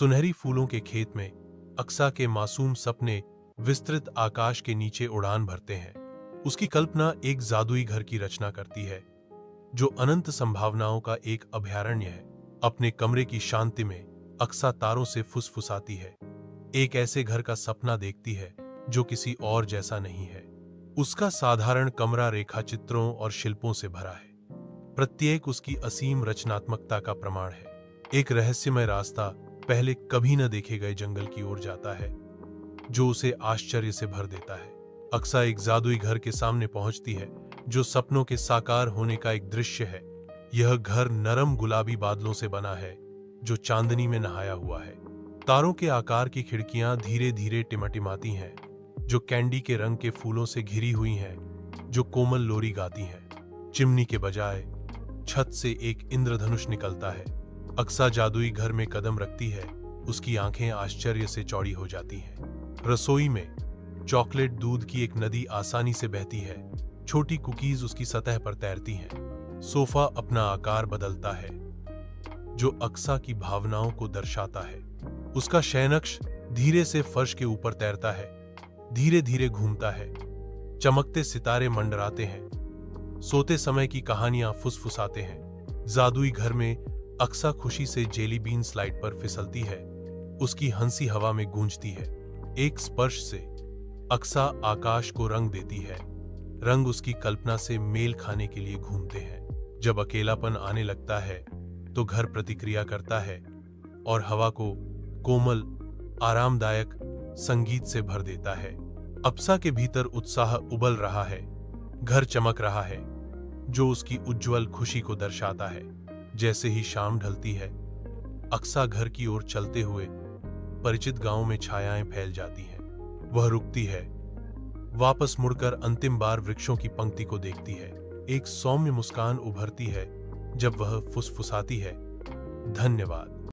सुनहरी फूलों के खेत में अक्सा के मासूम सपने विस्तृत आकाश के नीचे उड़ान भरते हैं। उसकी कल्पना एक जादुई घर की रचना करती है जो अनंत संभावनाओं का एक अभयारण्य है। अपने कमरे की शांति में अक्सा तारों से फुसफुसाती है, एक ऐसे घर का सपना देखती है जो किसी और जैसा नहीं है। उसका साधारण कमरा रेखाचित्रों और शिल्पों से भरा है, प्रत्येक उसकी असीम रचनात्मकता का प्रमाण है। एक रहस्यमय रास्ता पहले कभी न देखे गए जंगल की ओर जाता है जो उसे आश्चर्य से भर देता है। अक्सा एक जादुई घर के सामने पहुंचती है जो सपनों के साकार होने का एक दृश्य है। यह घर नरम गुलाबी बादलों से बना है जो चांदनी में नहाया हुआ है। तारों के आकार की खिड़कियां धीरे धीरे टिमटिमाती हैं जो कैंडी के रंग के फूलों से घिरी हुई हैं जो कोमल लोरी गाती हैं। चिमनी के बजाय छत से एक इंद्रधनुष निकलता है। अक्सा जादुई घर में कदम रखती है, उसकी आंखें आश्चर्य से चौड़ी हो जाती हैं। रसोई में चॉकलेट दूध की एक नदी आसानी से बहती है, छोटी कुकीज उसकी सतह पर तैरती हैं। सोफा अपना आकार बदलता है जो अक्सा की भावनाओं को दर्शाता है। उसका शयनकश धीरे से फर्श के ऊपर तैरता है, धीरे धीरे घूमता है। चमकते सितारे मंडराते हैं, सोते समय की कहानियां फुसफुसाते हैं। जादुई घर में अक्सा खुशी से जेली बीन स्लाइड पर फिसलती है, उसकी हंसी हवा में गूंजती है। एक स्पर्श से अक्सा आकाश को रंग देती है, रंग उसकी कल्पना से मेल खाने के लिए घूमते हैं। जब अकेलापन आने लगता है तो घर प्रतिक्रिया करता है और हवा को कोमल आरामदायक संगीत से भर देता है। अक्सा के भीतर उत्साह उबल रहा है, घर चमक रहा है जो उसकी उज्जवल खुशी को दर्शाता है। जैसे ही शाम ढलती है, अक्सा घर की ओर चलते हुए परिचित गांव में छायाएं फैल जाती हैं। वह रुकती है, वापस मुड़कर अंतिम बार वृक्षों की पंक्ति को देखती है। एक सौम्य मुस्कान उभरती है जब वह फुसफुसाती है, धन्यवाद।